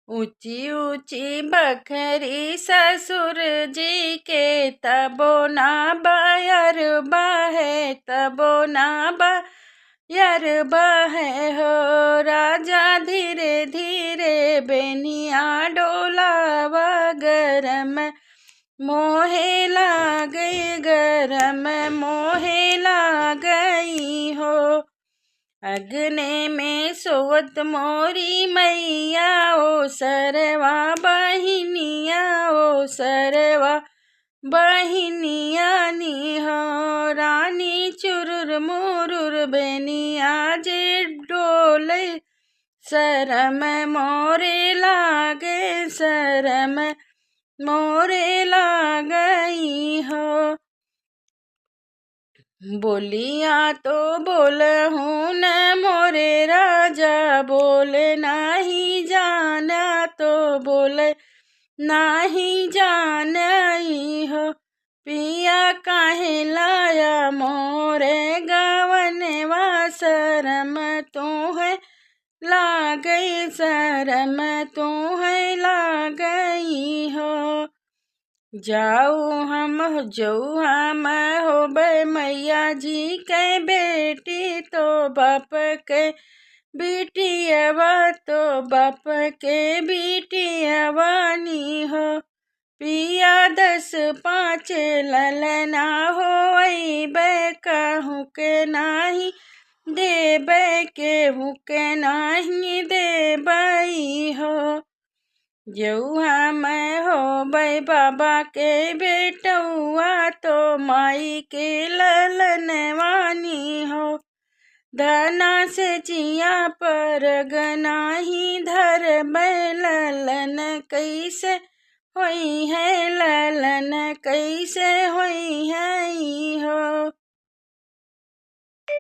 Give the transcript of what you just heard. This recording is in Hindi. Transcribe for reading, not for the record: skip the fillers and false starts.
ऊंची ऊंची बखरी ससुर जी के तबो ना बायर बहे, तबो ना बायर बहे हो। राजा धीरे धीरे बेनिया डोलावा, गरम मोहे लागई, गरम मोहे लागई हो। अग्ने में सोवत मोरी मैया, ओ सरवा बहिनिया, ओ सरवा बहिनिया नी हो। रानी चुरुर मुरुर बेनिया जे डोले, शरम मोरे लागे, शरम मोरे लागई हो। बोलिया तो बोलहूँ न मोरे राजा, बोले नाही जाना तो बोले नाही जानई हो। पिया काहे लाया मोरे गवनवा, शरम तू है लागई, शरम तू है लागई हो। जाऊ हम होबै मैया जी के बेटी, तो बाप के बेटियवा, तो बाप के बेटियवा नी हो। पिया 10 5 ललना होइबे, कहूँ के नाही देबे, केहू के नाही देबई हो। जौहा मैं होबै बाबा के बेटौआ, तो माई के ललनवानी हो। धना से जिया पर गनाही धरबै, ललन कैसे होई है, ललन कैसे होई है।